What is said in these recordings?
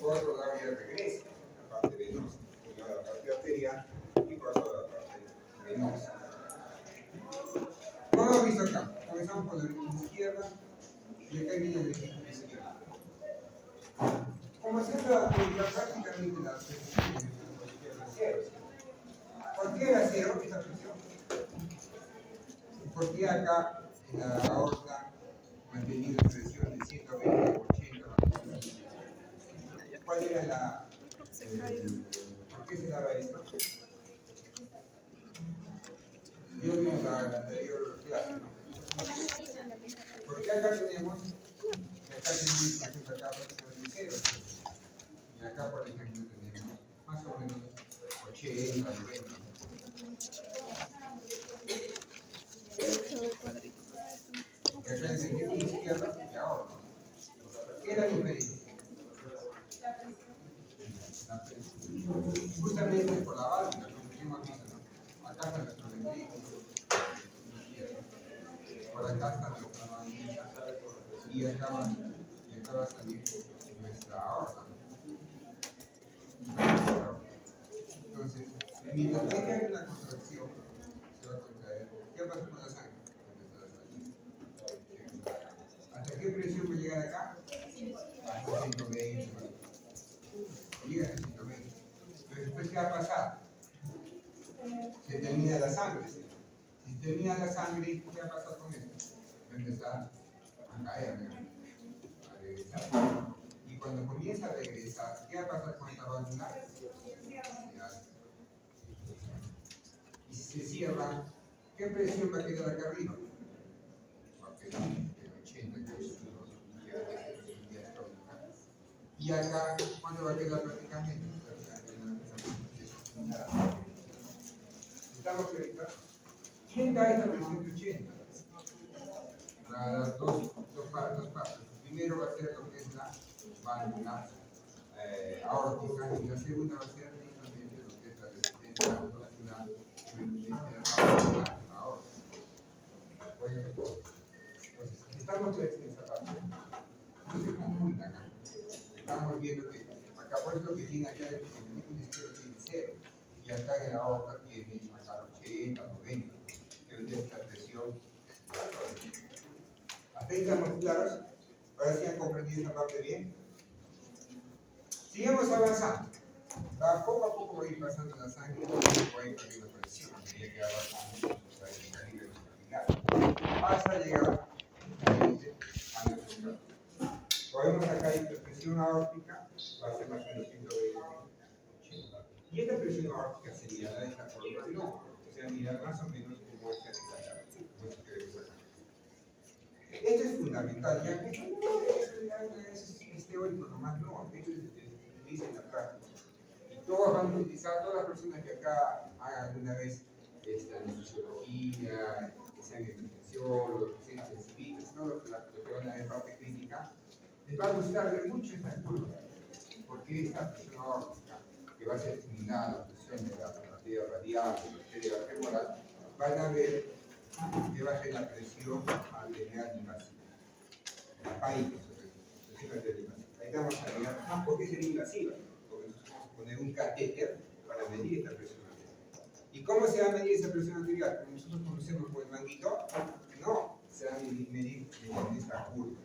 por otro lado ya regresa a la parte venosa, a la parte arterial y por otro lado a la parte venosa. ¿Cómo lo visto acá? Comenzamos por la orilla izquierda y acá viene el orilla izquierda. Como se habla prácticamente la presión de la izquierda cero. ¿Por qué era cero esa presión? ¿Por qué acá en la aorta mantenido en presión de 120 a 80? ¿Cuál era la... ¿por qué se daba esto? Yo vi en la anterior clase, ¿no? Porque acá tenemos acá presión de cero. Y acá, por ejemplo, tenemos más o menos 80, 90. Que acá es el izquierda y ahora. ¿Qué es la diferencia? Justamente por la válvula, como hemos visto, ¿no? Acá está nuestro ventrículo, por acá está nuestra válvula, y acá va a salir nuestra aorta. Entonces, mientras tenga una contracción, se va a contraer. ¿Qué pasa con la sangre? ¿Hasta qué presión va a llegar acá? Hasta 120. Llega a 120. Pero después, ¿qué va a pasar? Se termina la sangre. Si termina la sangre, ¿qué va a pasar con esto? Va a empezar a caer, a regresar. Y cuando comienza a regresar, ¿qué va a pasar con esta válvula? Y si se cierra, ¿qué presión va a quedar acá arriba? Va a quedar el 80, y acá, ¿cuánto va a quedar prácticamente? ¿Estamos claros? ¿Quién da esta presión de 80? Para las dos partes. Primero va a ser lo que es la válvula aórtica y la segunda va a ser justamente lo que es la resistencia vascular de la válvula aórtica. Entonces, estamos claros en esa parte. No se confunda acá. Estamos viendo que acá por eso que tiene acá el ventrículo izquierdo tiene 0 y acá en la aorta tiene acá 80, 90, que es esta presión. Hasta ahí estamos claros. Ahora sí han comprendido esta parte bien. Sigamos avanzando. Poco a poco va a ir pasando la sangre, va a ir perdiendo presión, ya que avanzamos el calibre capilar, hasta llegar finalmente a nuestro cuerpo. Podemos acá hiperpresión aórtica, va a ser más o menos 120, 80. Y esta presión aórtica sería de esta forma, no. O sea, mira más o menos como esta que acá. Esto es fundamental, ya que es teórico nomás, no, esto se dice en la práctica. Y todos van a utilizar, todas las personas que acá hagan alguna vez fisiología, que sean epidemiólogos, que sean científicos, todo lo que van a ver parte crítica, les va a gustar mucho esta curva, porque esta presión aórtica, que va a ser similar a la presión de la arteria radial, de la arteria femoral, van a ver que va a ser la presión arterial invasiva. Ahí vamos a mirar, ¿por qué sería invasiva? Porque nosotros vamos a poner un catéter para medir esta presión arterial. ¿Y cómo se va a medir esa presión arterial? Como nosotros conocemos por el manguito, no, se va a medir en esta curva.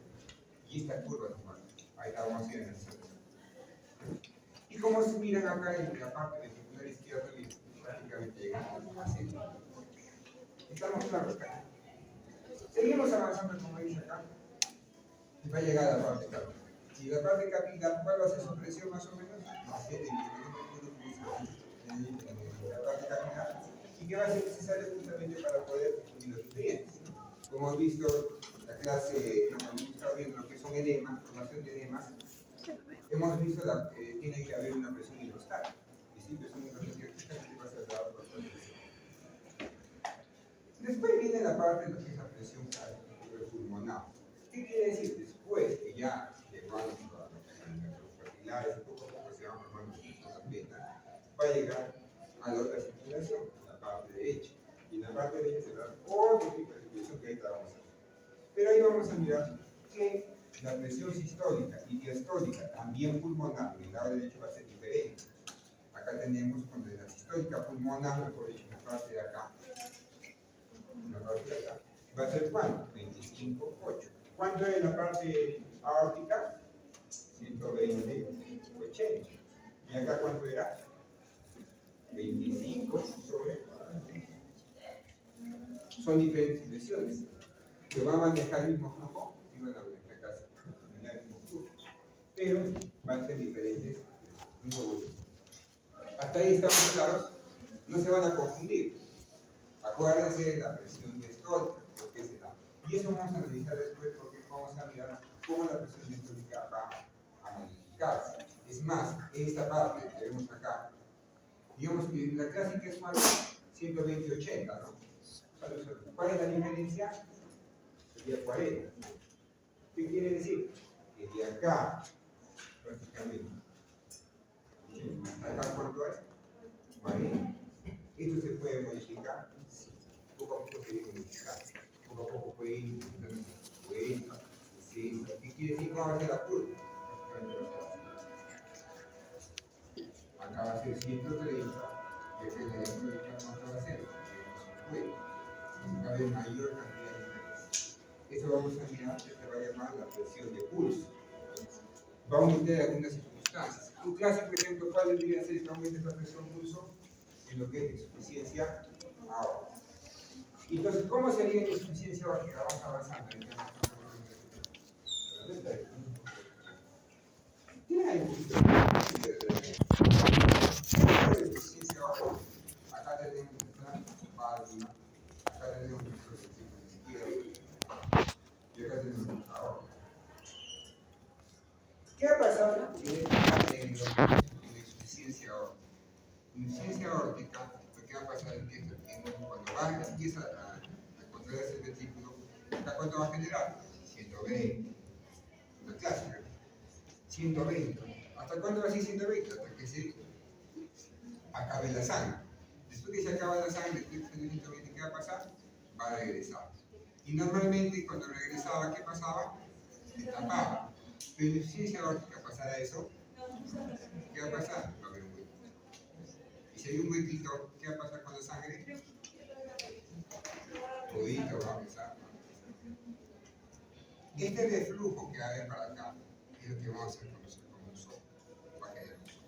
Y esta curva nos marca. Ahí la vamos a ir en el centro. Y como se miran acá en la parte ventricular izquierda, prácticamente llegamos a centro. ¿Estamos claros acá? Seguimos avanzando como dice acá. Y va a llegar a la parte capilar. Y la parte capilar, ¿cuál va a ser su presión más o menos? La parte capilar. ¿Y qué va a ser necesario justamente para poder distribuir los nutrientes? Como hemos visto la clase, hemos estado viendo lo que son edemas, formación de edemas, hemos visto que tiene que haber una presión hidrostática. Y si presión hidrostática, justamente va a ser dada por la presión. Después viene la parte de lo que es la presión pulmonar. ¿Qué quiere decir? Después que ya llegó a nuestros capilares, poco a poco se van formando las venas, va a llegar a la otra circulación, la parte derecha. Y en la parte derecha se da otro tipo de circulación que ahorita vamos a ver. Pero ahí vamos a mirar que la presión sistólica y diastólica, también pulmonar, del lado derecho va a ser diferente. Acá tenemos cuando la sistólica pulmonar, mejor dicho, la parte de acá, va a ser ¿cuánto? 25,8. ¿Cuánto es la parte aórtica? 120,80. ¿Y acá cuánto era? 25 sobre 40. Son diferentes presiones. Que van a manejar el mismo flujo, y van a manejar casi el mismo flujo. Pero van a ser diferentes volumen. Hasta ahí estamos claros. No se van a confundir. Acuérdense de la presión diastólica, porque se da. Y eso vamos a analizar después, porque vamos a mirar cómo la presión diastólica va a modificarse. Es más, esta parte que vemos acá, digamos que la clásica es más 120-80, ¿no? ¿Cuál es la diferencia? Sería 40. ¿Qué quiere decir? Que de acá, prácticamente, ¿acá cuánto es? 40. Esto se puede modificar. Poco a poco se puede modificar. Poco a poco puede ir 50, 60. ¿Qué quiere decir? ¿Cómo va a ser la curva? Acá va a ser 130. Y acá ¿cuánto va a ser? 50. Va a haber mayor cantidad de diferencia. Eso vamos a mirar, que se va a llamar la presión de pulso. Va a aumentar algunas circunstancias. Un clásico ejemplo, ¿cuál debería ser que aumente la presión de pulso? En lo que es insuficiencia aórtica. Entonces, ¿cómo sería la insuficiencia aórtica? Vamos avanzando. ¿Tiene ahí insuficiencia aórtica? Acá tenemos nuestra válvula, acá tenemos nuestro ventrículo izquierdo y acá tenemos nuestra aórtica. ¿Qué ha pasado en la insuficiencia aórtica? En insuficiencia aórtica, lo que va a pasar es que cuando empieza a contraerse el ventrículo, ¿cuánto va a generar? 120. Una clásica. 120. ¿Hasta cuándo va a ser 120? Hasta que se acabe la sangre. Después que se acaba la sangre, después de 120, ¿qué va a pasar? Va a regresar. Y normalmente cuando regresaba, ¿qué pasaba? Se tapaba. Pero en insuficiencia aórtica pasará eso. ¿Qué va a pasar? Va a haber un hueco. Y si hay un huequito, ¿qué va a pasar con la sangre? Todito va a empezar. Este reflujo que va a haber para acá es lo que vamos a hacer conocer como un sol. Va a caer un sol.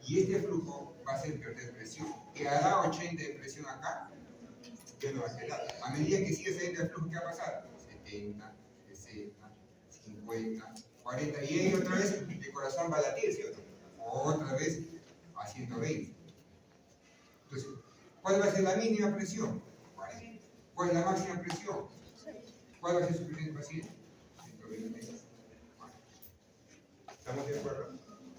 Y este flujo va a hacer perder presión. ¿Quedará 80 de presión acá? Ya no va a quedar. A medida que sigue saliendo el flujo, ¿qué va a pasar? 70, 60, 50, 40. Y ahí otra vez el corazón va a latir, ¿cierto? Otra vez a 120. Entonces, ¿cuál va a ser la mínima presión? 40. ¿Cuál es la máxima presión? ¿Cuál va a ser su primer paciente? 120. ¿Estamos de acuerdo?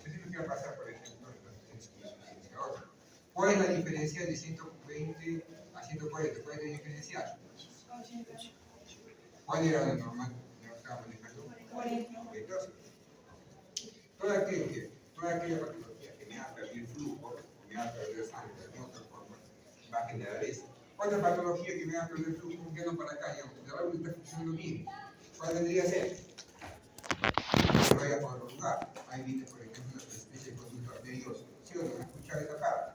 Eso es lo que va a pasar, por ejemplo, en la insuficiencia aórtica. ¿Cuál es la diferencia de 120 a 140? ¿Cuál es la diferencia? ¿Cuál era la normal? ¿No estaba manejando? 40. Entonces, toda aquella patología que me haga perder el flujo, que me haga perder sangre de otra forma, va a generar eso. Otra patología que me haga perder el flujo, que no para acá, digamos, la válvula está funcionando bien. ¿Cuál vendría a ser? Que vaya por otro lugar. Ahí viene, por ejemplo, una especie de conducto arterioso. ¿Sí o no? ¿Escuchar esa parte?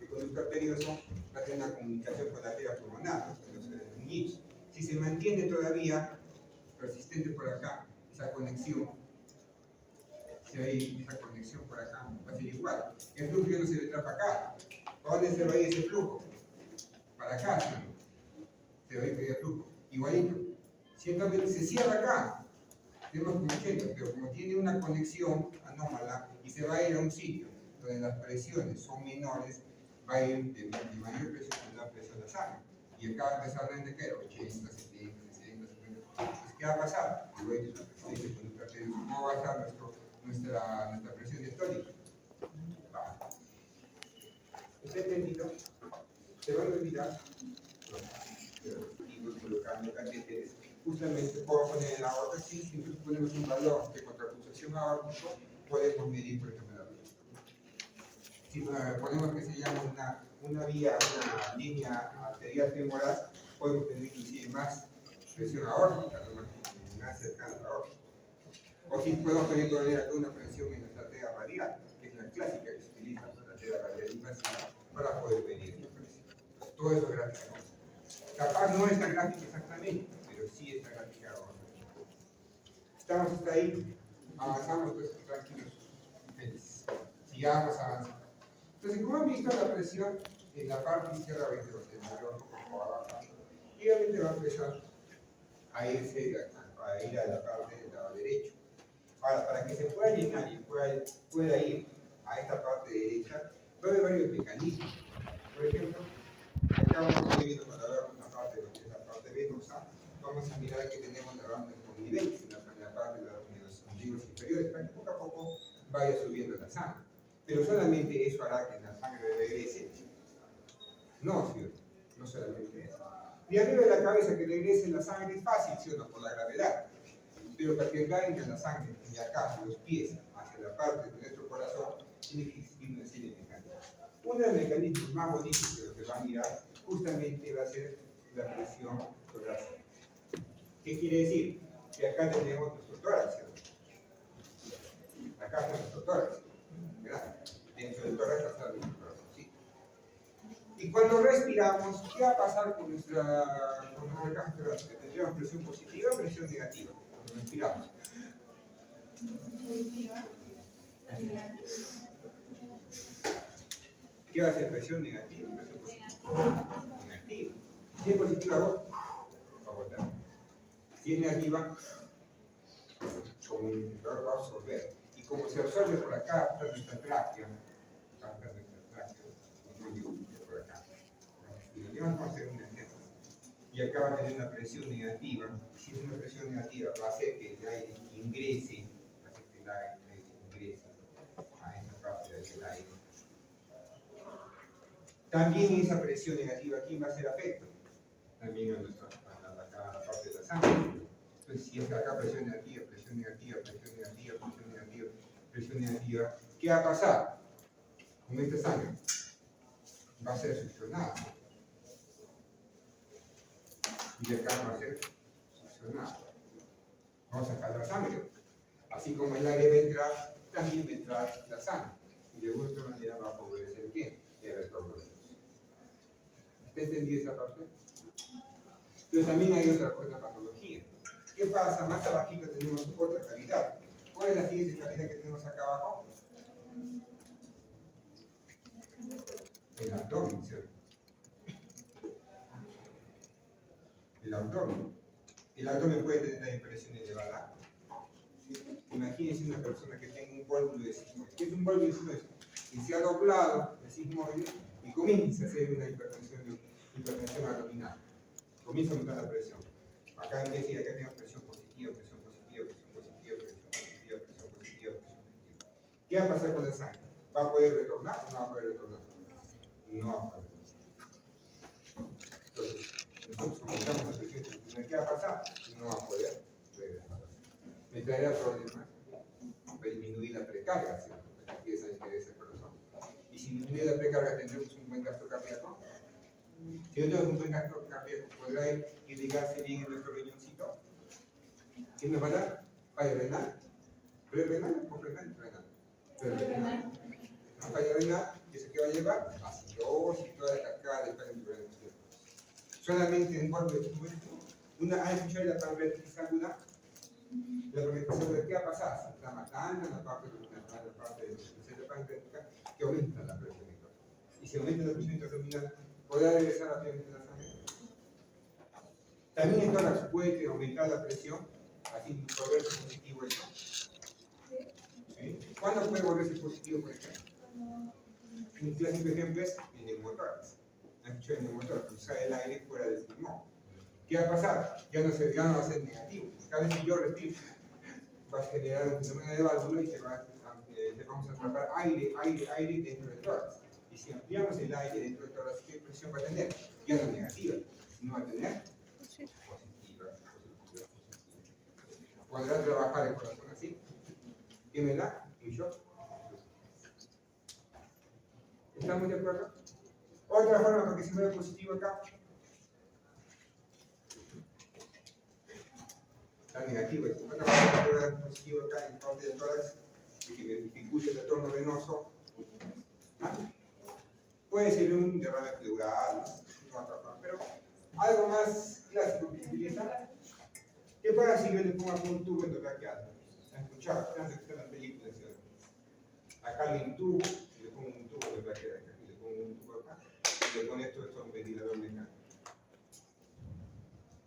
El conducto arterioso va a tener una comunicación con la arteria pulmonar, los nichos. Si se mantiene todavía persistente por acá, esa conexión, si hay esa conexión por acá, va a ser igual. El flujo ya no se vendrá para acá. ¿Para dónde se va a ir ese flujo? Para acá, ¿sí? Se va a ir el flujo. Igualito. Si entonces se cierra acá, tenemos como 80, pero como tiene una conexión anómala y se va a ir a un sitio donde las presiones son menores, va a ir de mayor presión a la presión de la sangre. Y acá va a empezar a render que 80, 70, 60, 70. Entonces, ¿qué va a pasar? ¿Cómo va a estar nuestra presión diastólica? Baja. ¿Está entendido? ¿Se van a olvidar? Y colocando catéteres. Justamente puedo poner en la aorta, sí, si ponemos un valor de contrapulsación aórtica, podemos medir, por ejemplo, la vía. Si ponemos que se llama una línea arterial femoral, podemos tener inclusive más presión aórtica, más cercana a la otra. O si podemos también poner acá una presión en nuestra arteria radial, que es la clásica que se utiliza para la arteria radial invasiva para poder medir esta presión. Todo eso es gráfica. Capaz no es la gráfica exactamente, pero sí es la gráfica. Estamos hasta ahí, avanzamos pues tranquilos, felices. Sigamos avanzando. Entonces, como han visto, la presión en la parte izquierda va a y obviamente va a empezar a irse a ir a la parte del lado derecho. Ahora, para que se pueda llenar y pueda ir a esta parte derecha, va a haber varios mecanismos. Por ejemplo, acá vamos a ir para ver una parte de lo que es la parte venosa. Vamos a mirar que tenemos la banda de convivencia en la parte de los ombligos inferiores, para que poco a poco vaya subiendo la sangre. Pero solamente eso hará que la sangre regrese. No, ¿cierto? No solamente eso. De arriba de la cabeza que regrese la sangre es fácil, ¿sí o no? Por la gravedad. Pero para que venga la sangre de acá, de los pies, hacia la parte de nuestro corazón, tiene que existir una serie de mecanismos. Uno de los mecanismos más bonitos de lo que va a mirar justamente va a ser la presión torácica. ¿Qué quiere decir? Que acá tenemos nuestro tórax. Acá está nuestro tórax. ¿Verdad? Dentro del tórax está nuestro tórax. ¿Sí? Y cuando respiramos, ¿qué va a pasar con nuestra caja torácica? ¿Tendríamos presión positiva o presión negativa? Cuando respiramos. ¿Qué va a ser presión negativa? Presión positiva. Negativa. Si es positiva, va a botar. Si es negativa, como un inhibidor va a absorber. Y como se absorbe por acá, hasta nuestra tráquea, por acá. Y vamos a hacer un ejemplo. Y acá va a tener una presión negativa. Si es una presión negativa, va a hacer que el aire ingrese, a esta parte del aire. También esa presión negativa, ¿quién va a hacer afecto? También a la parte de la sangre. Entonces, si es acá presión negativa, presión negativa, presión negativa, presión negativa, presión negativa, ¿qué va a pasar con esta sangre? Va a ser succionada. Y acá va a ser succionada. Vamos a sacar la sangre. Así como el aire va a entrar, también va a entrar la sangre. Y de alguna manera va a favorecer ¿qué? El retorno de luz. ¿Está entendida esa parte? Pero también hay otra patología. ¿Qué pasa? Más abajito tenemos otra calidad. ¿Cuál es la siguiente calidad que tenemos acá abajo? El abdomen, ¿cierto? El abdomen. El abdomen puede tener la impresión elevada. ¿Sí? Imagínense una persona que tenga un vólvulo de sigmoide. ¿Qué es un vólvulo de sigmoide? Que se ha doblado el sigmoide y comienza a hacer una hipertensión abdominal. Comienza a aumentar la presión. Acá en decir, acá tenemos presión positiva, presión positiva, presión positiva, presión positiva, presión positiva, presión positiva. ¿Qué va a pasar con la sangre? ¿Va a poder retornar o no va a poder retornar? No va a poder retornar. Entonces, nosotros aumentamos la presión positiva. ¿Qué va a pasar? No va a poder regresar. Me traerá problemas. Va a disminuir la precarga, ¿cierto? Aquí es ese corazón. Y si disminuye la precarga, tendremos un buen gasto cardíaco. Si no tenemos un buen gasto cardíaco, podrá irrigarse bien en nuestro riñoncito. ¿Qué nos va a dar? Falla renal. ¿Pre-renal o renal? Renal. Pre-renal. Una falla renal, ¿y eso qué va a llevar? Acidosis y toda la cascada de fallas renales. Solamente en cuanto a escuchar la pancreatitis aguda, la pancreatitis, ¿qué va a pasar? Se está matando la parte de la pancreática que aumenta la presión intraabdominal. Y si aumenta la presión intraabdominal, ¿podrá regresar a la sangre? También el tórax puede aumentar la presión, así volverse positivo eso. ¿Sí? ¿Cuándo puede volverse positivo, por ejemplo? Un clásico ejemplo es el neumotórax. ¿Han escuchado el neumotórax? Cuando sale el aire fuera del pulmón. ¿Qué va a pasar? Ya no va a ser negativo. Cada vez que yo respiro, va a generar un fenómeno de válvula y vamos a atrapar aire dentro del tórax. Y si ampliamos el aire dentro del tórax, ¿qué presión va a tener? Ya no negativa, no va a tener positiva. ¿Podrá trabajar el corazón así? ¿Qué me da? ¿Un shock? ¿Estamos de acuerdo? Otra forma para que se vea positivo acá. está negativo. Bueno, está positivo acá en parte del tórax, que me dificulta el retorno venoso. ¿Ah? Puede ser un derrame pleural, no otra forma, pero algo más clásico que se utiliza. ¿Qué pasa si yo le pongo un tubo endotraqueal? ¿Han escuchado? ¿Han visto en las películas? Acá le intubo, le pongo un tubo endotraqueal acá, le pongo un tubo acá, y le conecto esto a un ventilador mecánico.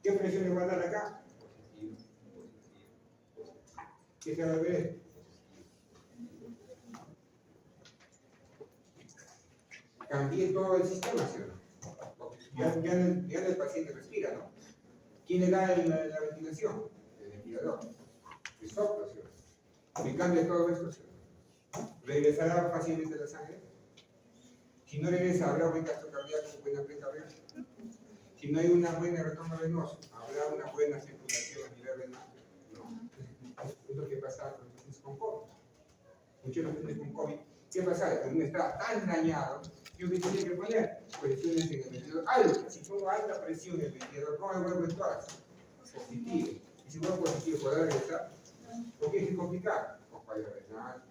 ¿Qué presión le va a dar acá? Positivo, positivo. ¿Qué se va a ver? Cambié todo el sistema, ¿sí o no? Ya el paciente respira, ¿no? ¿Quién le da la ventilación? El ventilador. El soplo, ¿sí o no? Me cambia todo esto, ¿sí o no? ¿Regresará fácilmente la sangre? Si no regresa, ¿habrá buen gasto cardíaco, buena precaución? Si no hay una buena retorno venoso, ¿habrá una buena circulación a nivel renal? No. Es lo que pasa con los pacientes con COVID. Muchos pacientes con COVID, ¿qué pasa? El pulmón está tan dañado que uno tiene que poner presiones en el ventilador altas. Si pongo alta presión en el ventilador, ¿cómo me vuelvo en tórax? Positivo. Y si vuelvo positivo, ¿podrá regresar? ¿Por qué es complicado? Con falla renal,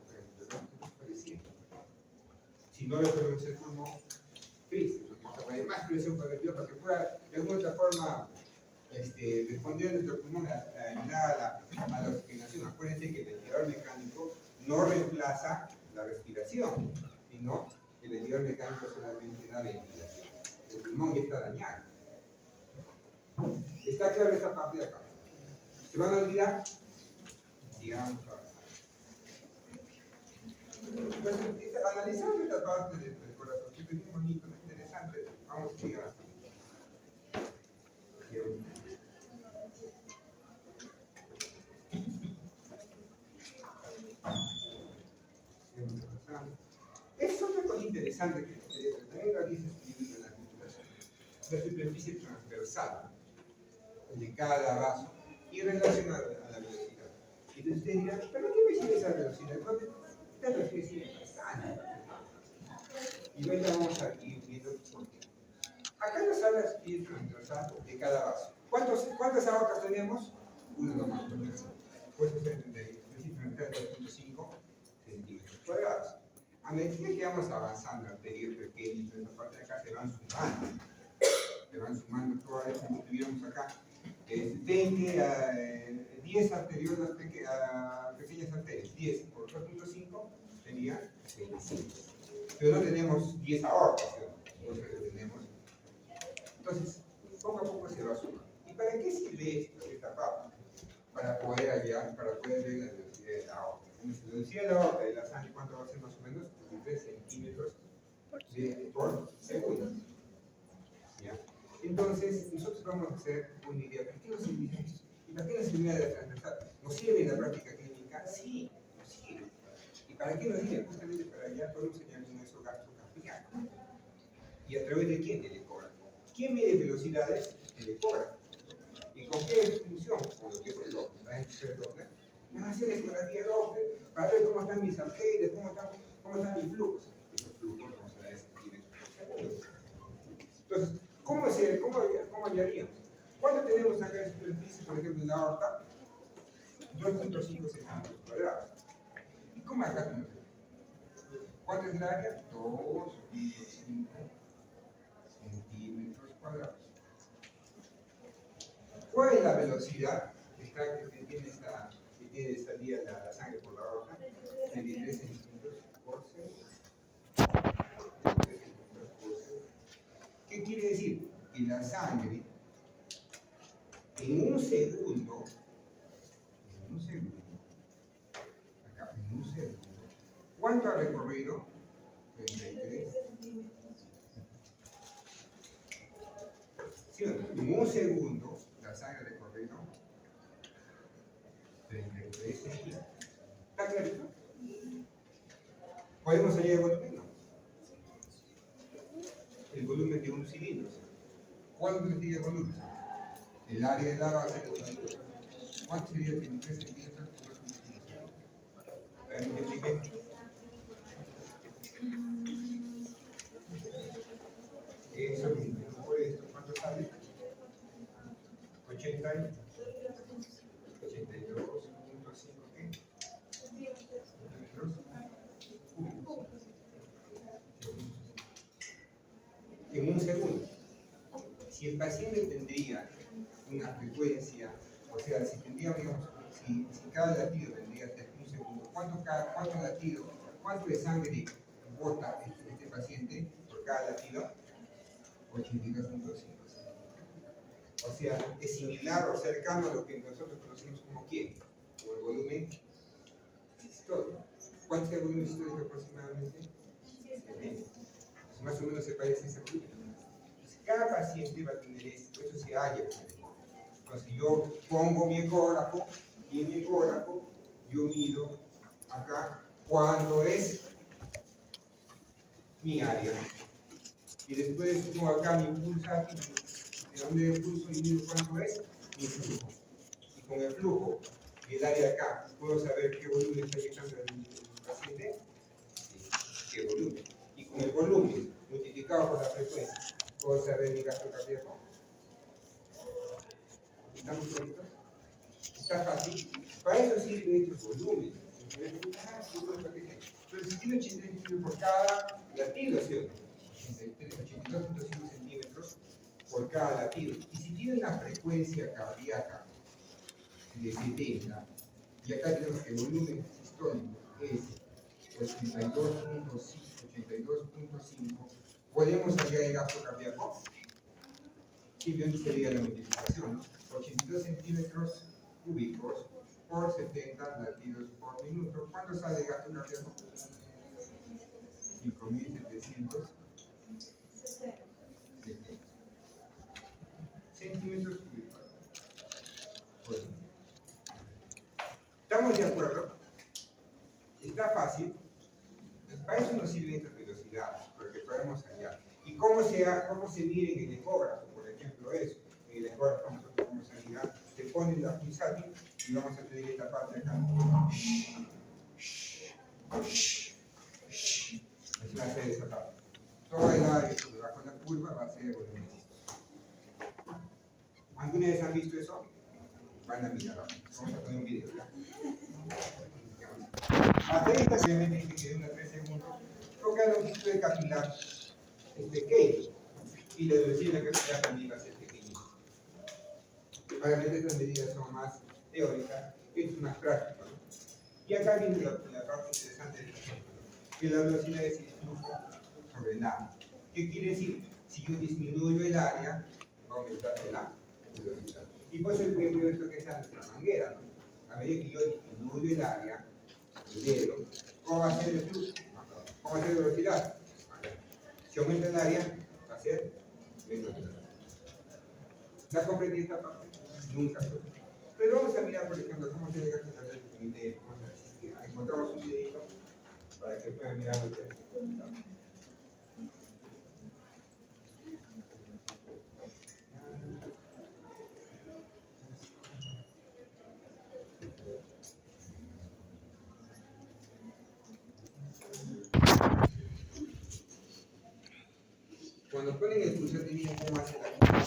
si no le podemos hacer pulmón, triste. Vamos a poner más presión con el ventilador para que pueda de alguna otra forma responder a nuestro pulmón, ayudar a la oxigenación. Acuérdense que el ventilador mecánico no reemplaza la respiración, sino el ventilador mecánico solamente da ventilación. El pulmón ya está dañado. ¿Está claro esta parte de acá? ¿Se van a olvidar? Sigamos ahora. Entonces, analizando esta parte del corazón, que es muy bonito, muy interesante, vamos a llegar. Es otra cosa interesante que también lo dice escribir en la articulación. La superficie transversal de cada vaso y relacionada a la velocidad. Y ustedes dirán, ¿pero qué me sirve esa velocidad? Esta velocidad es bastante. Y ahorita vamos a ir viendo por qué. Acá nos habla la superficie transversal de cada vaso. ¿Cuántas aortas tenemos? Una nomás. Pues es el 2.5 centímetros cuadrados. A medida que vamos avanzando, arterial, pequeño, esta parte de acá se van sumando todas estas que tuviéramos acá. 20 a 10 arteriolas pequeñas arterias, 10 por 2.5 sería 25. Pero no tenemos 10 aortas, entonces poco a poco se va sumando. ¿Y para qué sirve esto, esta parte? Para poder hallar, para poder ver la velocidad de la aorta. La velocidad de la aorta de la sangre, ¿cuánto va a ser más o menos? 3 centímetros por segundo. ¿Ya? Entonces, nosotros vamos a hacer una idea. ¿Para qué nos sirve esto? ¿Y para qué nos sirve la transversal? ¿Nos sirve en la práctica clínica? Sí, nos sirve. ¿Y para qué nos sirve? Justamente para hallar todo un señal de nuestro gasto cardíaco. ¿Y a través de quién? El ecógrafo. ¿Quién mide velocidades? El ecógrafo. ¿Y con qué función? Con lo que es el Doppler. ¿Saben qué es el Doppler? Van a hacer ecografía Doppler para ver cómo están mis arterias, cómo están mis flujos. Esos flujos vamos a ver centímetros por segundo. Entonces, ¿cómo hallaríamos? ¿Cuánto tenemos acá en superficie, por ejemplo, en la aorta? 2.5 centímetros cuadrados. ¿Y cómo acá tenemos? ¿Cuánto es el área? 2.5 centímetros cuadrados. ¿Cuál es la velocidad que tiene salida la sangre por la aorta? 23 centímetros por segundo. ¿Qué quiere decir? Que la sangre en un segundo, acá, en un segundo, ¿cuánto ha recorrido? 33. ¿Sí? En un segundo, la sangre ha recorrido 33 centímetros. ¿Está clarito? ¿Podemos hallar el volumen? No. El volumen de un cilindro. ¿Cuánto sería el volumen? El área de la base de un cilindro. ¿Cuánto sería 33 centímetros por 2 centímetros? A ver, multiplique. Eso mismo, por esto, ¿cuánto sale? 80 y si el paciente tendría una frecuencia, o sea, si tendría, digamos, si cada latido tendría un segundo, ¿cuánto latido, cuánto de sangre bota este paciente por cada latido? 82.5. O sea, es similar o cercano a lo que nosotros conocemos como ¿qué? Como el volumen histórico. ¿Cuánto es el volumen histórico aproximadamente? 70. Pues más o menos se parece a ese volumen. Entonces, cada paciente va a tener esto, eso se halla. Entonces, yo pongo mi ecógrafo y en mi ecógrafo yo mido acá cuánto es mi área. Y después pongo acá mi pulsátil, de donde el pulso y mido cuánto es mi flujo. Y con el flujo y el área acá, ¿puedo saber qué volumen está llegando el paciente? Sí, qué volumen. Y con el volumen multiplicado por la frecuencia, ¿puedo saber mi gasto cardíaco? ¿Estamos listos? Está fácil. Para eso sirven estos volúmenes. Entonces, si tiene 80 centímetros por cada latido, ¿sí? 82.5 centímetros por cada latido. Y si tiene una frecuencia cardíaca de 70, y acá tenemos que el volumen sistólico es 82.5, ¿podemos hallar el gasto cardíaco? Simplemente sería la multiplicación, ¿no? 82 centímetros cúbicos por 70 latidos por minuto. ¿Cuánto sale el gasto cardíaco? 5.700 centímetros cúbicos por minuto. ¿Estamos de acuerdo? Está fácil. Para eso nos sirven estas velocidades, porque podemos hallar. ¿Y cómo se mide en el ecógrafo? Por ejemplo, eso. En el ecógrafo nosotros vamos a mirar, se pone la pulsátil y vamos a tener esta parte acá. Es va a ser esa parte. Toda el área debajo de la curva va a ser volumen. ¿Alguna vez han visto eso? Van a mirar. Vamos a poner un video, ¿ya? Hacer esta obviamente que dura 3 segundos, porque la longitud de capilar es pequeño y la velocidad de capilar también va a ser pequeñita. Obviamente estas medidas son más teóricas, esto es más práctico, ¿no? Y acá viene la parte interesante del ejemplo, que la velocidad es el flujo sobre el área. ¿Qué quiere decir? Si yo disminuyo el área, va a aumentar la velocidad. Y por eso el ejemplo esto que está en nuestra manguera, ¿no? A medida que yo disminuyo el área, ¿cómo va a ser el flujo? ¿Cómo va a ser la velocidad? Si aumenta el área, va a ser menos velocidad. ¿La comprendí esta parte? Nunca. Pero vamos a mirar, por ejemplo, cómo se llega a hacer el video. Encontramos un videito para que puedan mirar lo que es. Cuando ponen el pulsar, miren cómo hace la cosa.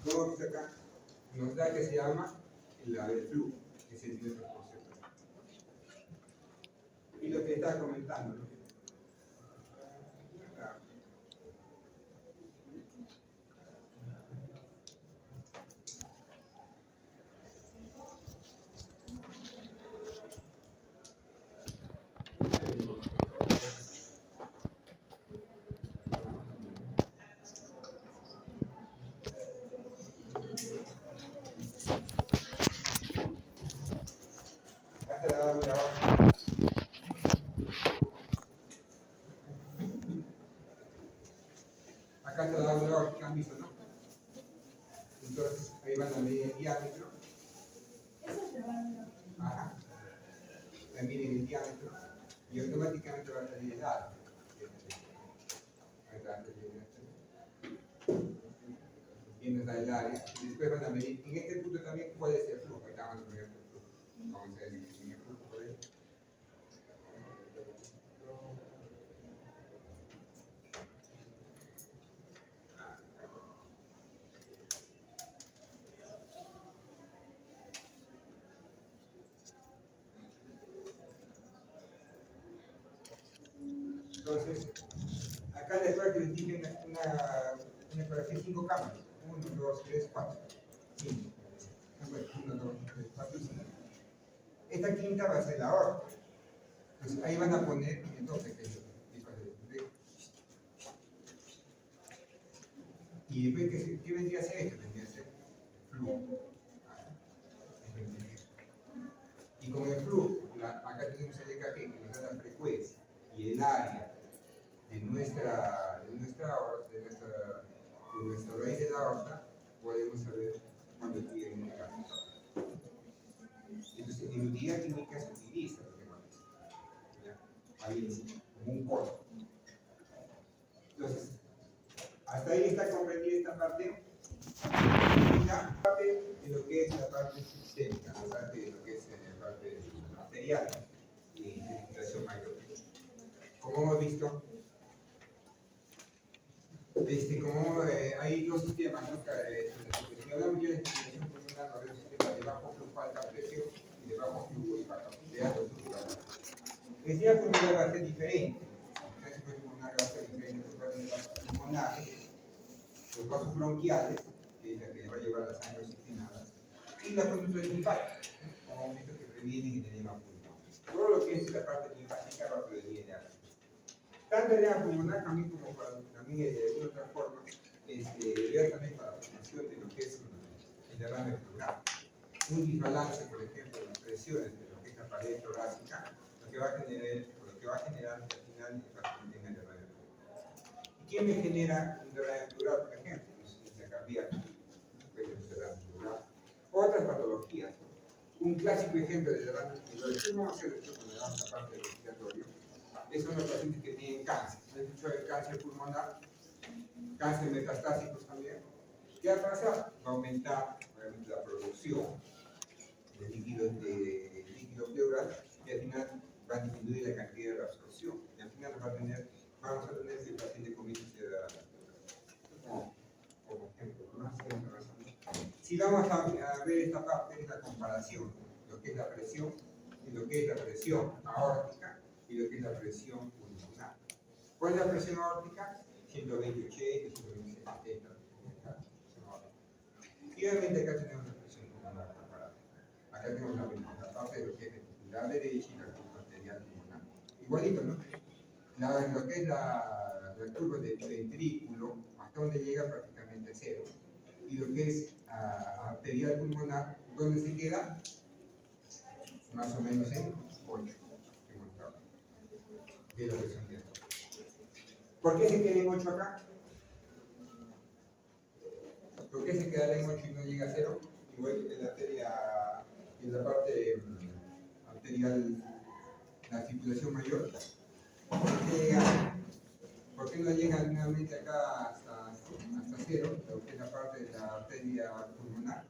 Todo que acá nos da que se llama el flujo, que es centímetros por segundo. Y lo que está comentando, ¿no? Acá te da un error que han visto, ¿no? Entonces, ahí van a medir el diámetro. Ajá. Ahí miden el diámetro y automáticamente va a salir el área. Ahí está, y nos da el área. Y después van a medir, en este punto también, cuál es el flujo. Ahí estamos poniendo el flujo. Vamos a ver en el flujo por ahí. Entonces, acá Acá les voy a que les dije una ecografía 5 cámaras. 1, 2, 3, 4. 5. 1, 2, 3, 4, 5. Esta quinta va a ser la aorta. Entonces ahí van a poner entonces y después, ¿qué vendría a ser esto? Vendría a ser flujo. Y con el flujo, acá tenemos el EKG que nos da la frecuencia y el área de nuestra raíz de la aorta, podemos saber cuándo tiene un caso. Entonces, en utilidad clínica se utiliza lo que ¿ya? Ahí como un costo. Entonces, hasta ahí está comprendida esta parte. La parte de lo que es la parte sistémica, la parte de lo que es la parte material y de infiltración mayor. Como hemos visto, como hay dos sistemas, ¿no? Si hablamos ya de infiltración pulmonar, va a haber un sistema de bajo flujo alta presión y de bajo flujo y baja de alto flujo. El sistema pulmonar va a ser diferente. El sistema pulmonar va a ser diferente por parte del vaso pulmonar, los vasos bronquiales, que es la que va a llevar la sangre oxigenada, y la conducta linfática, como hemos visto que previenen el edema pulmonar. Todo lo que es la parte linfática va a prevenir el asma. Tanto el edema pulmonar también como también de otra forma, ver también para la formación de lo que es el derrame pleural. Un desbalance, por ejemplo, en las presiones de lo que es la pared torácica, lo que va a generar que al final tenga el derrame pleural. ¿Y quién me genera un derrame pleural, por ejemplo? Insuficiencia cardíaca, derrame pleural. Otras patologías. Un clásico ejemplo de derrame pleural, ¿qué vamos a hacer esto cuando le damos la parte del respiratorio? Son los pacientes que tienen cáncer. ¿Han escuchado el cáncer pulmonar? Cáncer metastásico también. ¿Qué va a pasar? Va a aumentar obviamente la producción de líquido pleural y al final va a disminuir la cantidad de absorción. Y al final vamos a tener que el paciente comience a ser como ejemplo. Si vamos a ver esta parte, es la comparación, lo que es la presión y lo que es la presión aórtica y lo que es la presión pulmonar. ¿Cuál es la presión aórtica? 120/80, 120/70. Y obviamente acá tenemos la presión pulmonar comparada. Acá tenemos la parte de lo que es la derecha y la curva arterial pulmonar. Igualito, ¿no? Lo que es la curva del ventrículo, hasta donde llega prácticamente cero. Y lo que es arterial pulmonar, ¿dónde se queda? Más o menos en 8. De la presión de esto. ¿Por qué se queda en 8 acá? ¿Por qué se queda en 8 y no llega a 0? Igual que en la parte arterial, la circulación mayor. ¿Por qué no llega nuevamente acá hasta 0? Lo que es la parte de la arteria pulmonar.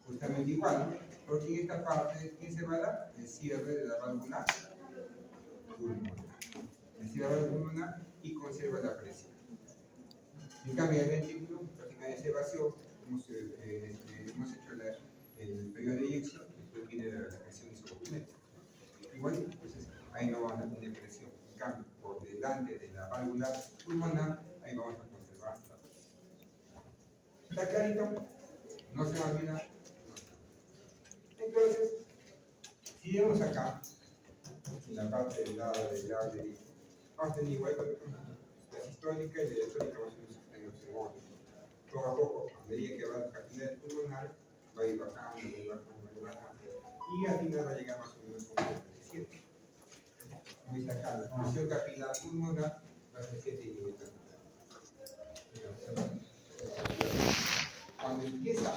Justamente igual, porque en esta parte, ¿quién se va a dar? El cierre de la válvula pulmonar. El cierre de la válvula pulmonar y conserva la presión. En cambio, el ventrículo, prácticamente se vació, hemos hecho el periodo de eyección, después viene la presión isovolumétrica. Igual, entonces ahí no vamos a tener presión. En cambio, por delante de la válvula pulmonar, ahí vamos a conservar la presión. ¿Está clarito? ¿No se va a olvidar? Entonces, si vemos acá, en la parte del lado derecho, vamos a tener igual la sistólica y la diastólica más o menos en los segundos. Poco a poco, a medida que va la capilar pulmonar, va a ir bajando, va a ir bajando, y al final va a llegar más o menos como 37. Muy acá, la presión capilar pulmonar va a ser 7 milímetros. Cuando empieza a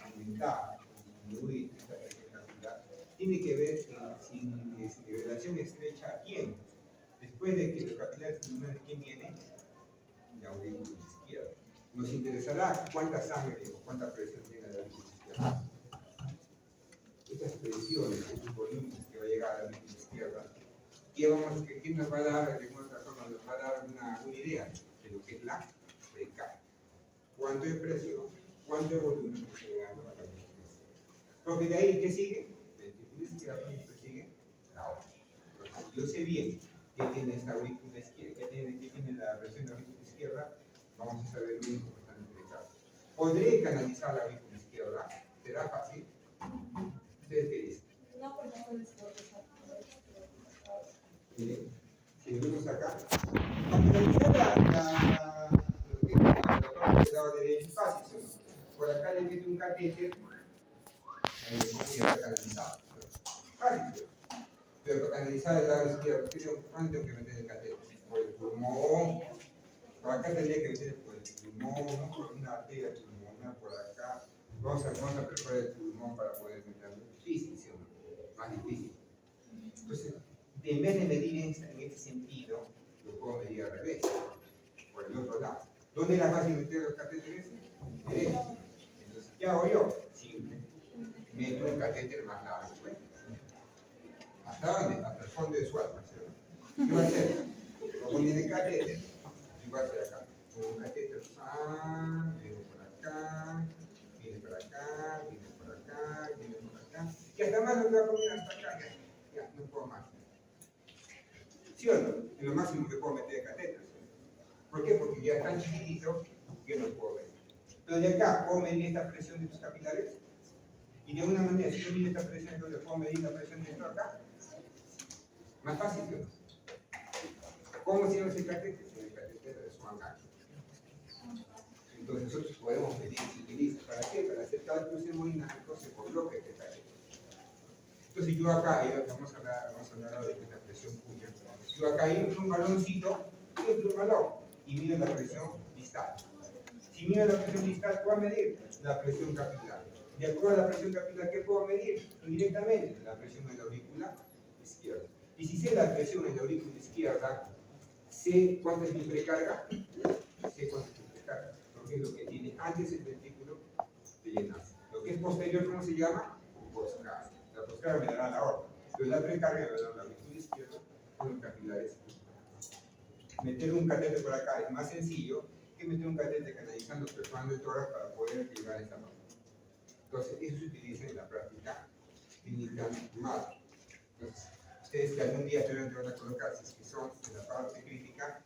aumentar, disminuir esta presión capilar, tiene que ver si relación estrecha a quién. Después de que los capilares pulmonares, ¿quién viene? La aurícula izquierda. Nos interesará cuánta sangre o cuánta presión tiene la aurícula izquierda. Estas presiones, estos volúmenes que va a llegar a la aurícula izquierda, ¿quién nos va a dar, de alguna forma, nos va a dar una idea de lo que es la precardia? ¿Cuánto es presión? ¿Cuánto es volumen que se va a la aurícula izquierda? Porque de ahí, ¿qué sigue? La aurícula izquierda, ¿qué sigue? La aorta. Yo sé bien qué tiene esta aurícula izquierda, qué tiene la presión de la aurícula izquierda, vamos a saber lo único que están interesados. ¿Podré canalizar la aurícula izquierda? ¿Será fácil? ¿Ustedes qué dicen? No, porque no les puedo usar. Miren, si venimos acá, para canalizar lo que es la parte del lado derecho es fácil, ¿sí? Por acá le meto un catéter, ahí está canalizado. Fácil, ¿sí? Pero para canalizar el lado izquierdo, ¿cuándo tengo que meter el catéter? Por el pulmón. Por acá tendría que meter por el pulmón, no por una arteria pulmonar por acá. Vamos a perforar el pulmón para poder meterlo. Difícil, ¿sí o no? Más difícil. Entonces, en vez de medir en este sentido, lo puedo medir al revés, por el otro lado. ¿Dónde era fácil meter los catéteres? Derecho. Entonces, ¿qué hago yo? Simple. Meto un catéter más largo. ¿Pues? ¿Hasta dónde? Hasta el fondo de su alma. ¿Sí? ¿Qué va a hacer? Lo pongo en el catéter y va a hacer acá. Pongo un catéter, viene por acá, viene por acá, viene por acá, viene por acá. Y hasta más lo voy a poner hasta acá. Ya, no puedo más. ¿Sí o no? Es lo máximo que puedo meter de catéter. ¿Por qué? Porque ya es tan chiquitito que no puedo ver. Pero de acá, ¿puedo medir esta presión de tus capilares? Y de una manera, si yo mido esta presión, entonces puedo medir la presión de esto acá. Más fácil, ¿sí o no? ¿Cómo se llama ese catéter? El catéter de su acá. Entonces nosotros podemos medir, se utiliza. ¿Para qué? Para hacer cálculos hemodinámicos por bloque de catéter. Entonces yo acá, vamos a hablar ahora de esta presión puya. Yo acá inflo un baloncito, inflo un balón y mido la presión distal. Si mido la presión distal, ¿cuál medir? La presión capilar. De acuerdo a la presión capilar, ¿qué puedo medir? Directamente la presión en la aurícula izquierda. Y si sé la presión en la aurícula izquierda, sé cuánta es mi precarga, sé cuánta es mi precarga, porque es lo que tiene antes el ventrículo de llenarse. Lo que es posterior, ¿cómo se llama? Poscarga. La poscarga me dará la otra. Entonces la precarga me dará la aurícula izquierda con los capilares. Meter un catéter por acá es más sencillo que meter un catéter canalizando, perforando el tórax para poder llegar a esta parte. Entonces, eso se utiliza en la práctica clínica más. Entonces, ustedes que algún día van a colocar, si es que son en la parte crítica,